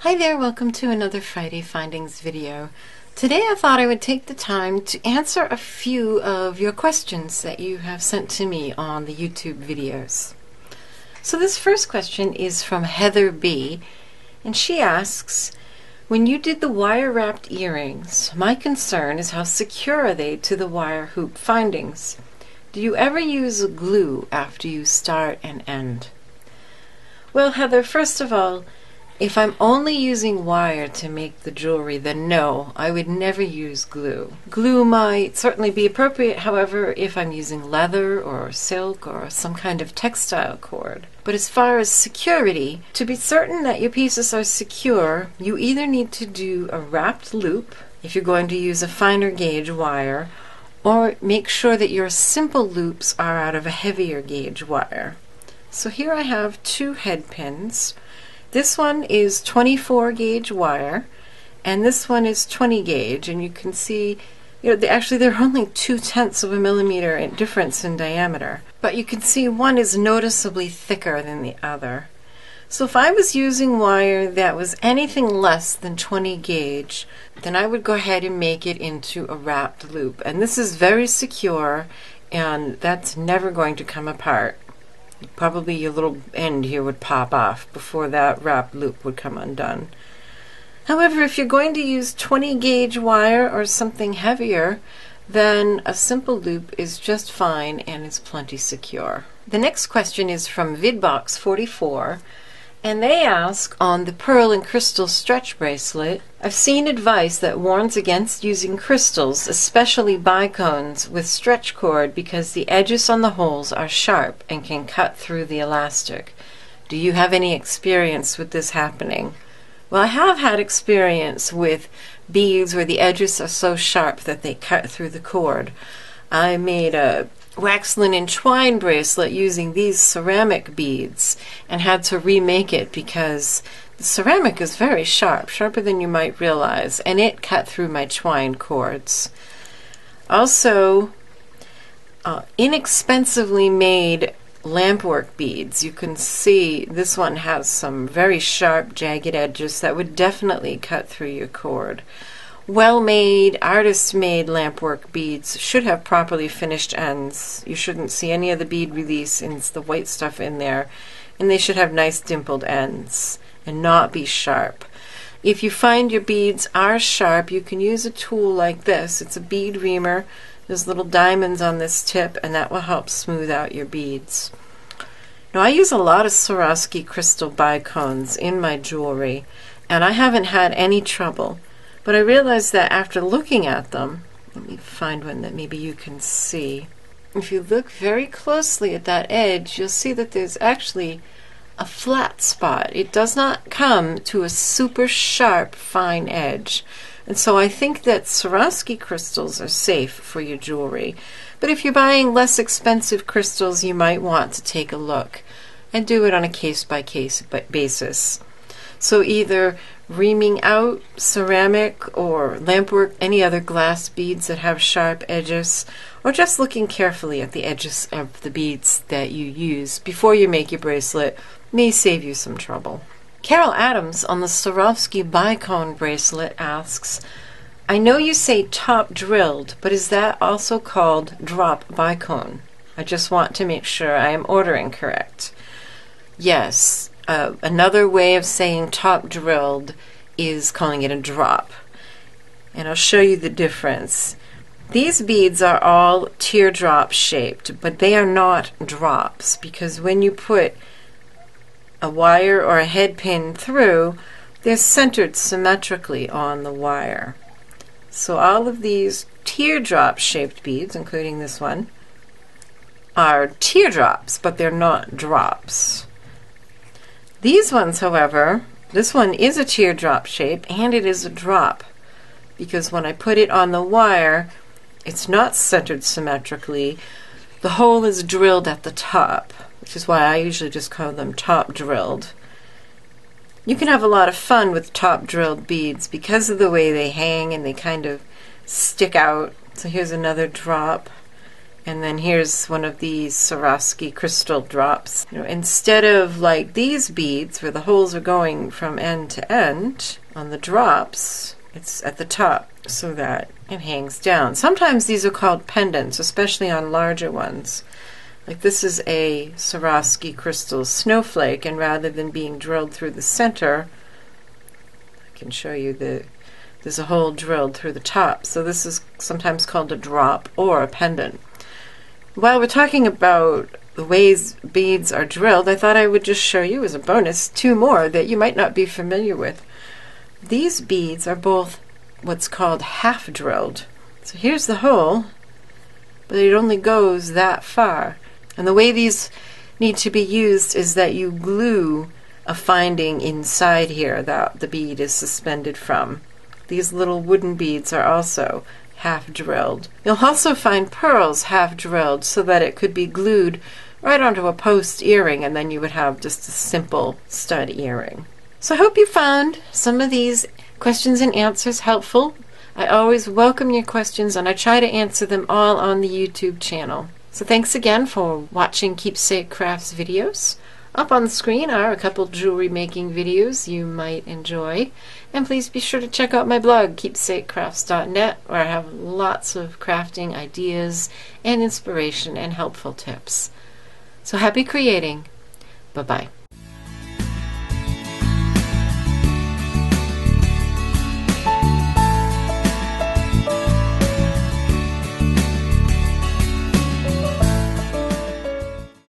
Hi there, welcome to another Friday Findings video. Today I thought I would take the time to answer a few of your questions that you have sent to me on the YouTube videos. So this first question is from Heather B, and she asks, when you did the wire-wrapped earrings, my concern is how secure are they to the wire hoop findings? Do you ever use glue after you start and end? Well, Heather, first of all, if I'm only using wire to make the jewelry, then no, I would never use glue. Glue might certainly be appropriate, however, if I'm using leather or silk or some kind of textile cord. But as far as security, to be certain that your pieces are secure, you either need to do a wrapped loop, if you're going to use a finer gauge wire, or make sure that your simple loops are out of a heavier gauge wire. So here I have two head pins. This one is 24 gauge wire, and this one is 20 gauge, and you can see, actually they're only 0.2 of a millimeter in difference in diameter, but you can see one is noticeably thicker than the other. So if I was using wire that was anything less than 20 gauge, then I would go ahead and make it into a wrapped loop, and this is very secure, and that's never going to come apart. Probably your little end here would pop off before that wrapped loop would come undone. However, if you're going to use 20 gauge wire or something heavier, then a simple loop is just fine and is plenty secure. The next question is from Vidbox44, and they ask, on the pearl and crystal stretch bracelet, I've seen advice that warns against using crystals, especially bicones, with stretch cord because the edges on the holes are sharp and can cut through the elastic. Do you have any experience with this happening? Well, I have had experience with beads where the edges are so sharp that they cut through the cord. I made a wax linen twine bracelet using these ceramic beads and had to remake it because the ceramic is very sharp, sharper than you might realize, and it cut through my twine cords. Also, inexpensively made lampwork beads. You can see this one has some very sharp, jagged edges that would definitely cut through your cord. Well-made, artist-made lampwork beads should have properly finished ends. You shouldn't see any of the bead release and the white stuff in there, and they should have nice dimpled ends and not be sharp. If you find your beads are sharp, you can use a tool like this. It's a bead reamer. There's little diamonds on this tip, and that will help smooth out your beads. Now, I use a lot of Swarovski crystal bicones in my jewelry, and I haven't had any trouble. But I realized that after looking at them, let me find one that maybe you can see. If you look very closely at that edge, you'll see that there's actually a flat spot. It does not come to a super sharp, fine edge. And so I think that Swarovski crystals are safe for your jewelry. But if you're buying less expensive crystals, you might want to take a look and do it on a case-by-case basis. So either reaming out ceramic or lampwork, any other glass beads that have sharp edges, or just looking carefully at the edges of the beads that you use before you make your bracelet may save you some trouble. Carol Adams on the Swarovski bicone bracelet asks, I know you say top drilled, but is that also called drop bicone? I just want to make sure I am ordering correct. Yes. Another way of saying top drilled is calling it a drop. And I'll show you the difference. These beads are all teardrop shaped, but they are not drops because when you put a wire or a head pin through, they're centered symmetrically on the wire. So all of these teardrop shaped beads, including this one, are teardrops, but they're not drops. These ones, however, this one is a teardrop shape and it is a drop because when I put it on the wire, it's not centered symmetrically. The hole is drilled at the top, which is why I usually just call them top drilled. You can have a lot of fun with top drilled beads because of the way they hang and they kind of stick out. So here's another drop, And then here's one of these Swarovski crystal drops. Instead of like these beads where the holes are going from end to end, on the drops, it's at the top so that it hangs down. Sometimes these are called pendants, especially on larger ones. Like this is a Swarovski crystal snowflake, and rather than being drilled through the center, I can show you there's a hole drilled through the top. So this is sometimes called a drop or a pendant. While we're talking about the ways beads are drilled, I thought I would just show you as a bonus 2 more that you might not be familiar with. These beads are both what's called half drilled. So here's the hole, but it only goes that far. And the way these need to be used is that you glue a finding inside here that the bead is suspended from. These little wooden beads are also half drilled. You'll also find pearls half drilled so that it could be glued right onto a post earring, and then you would have just a simple stud earring. So I hope you found some of these questions and answers helpful. I always welcome your questions, and I try to answer them all on the YouTube channel. So thanks again for watching Keepsake Crafts videos. Up on the screen are a couple jewelry making videos you might enjoy. And please be sure to check out my blog, keepsakecrafts.net, where I have lots of crafting ideas and inspiration and helpful tips. So happy creating. Bye-bye.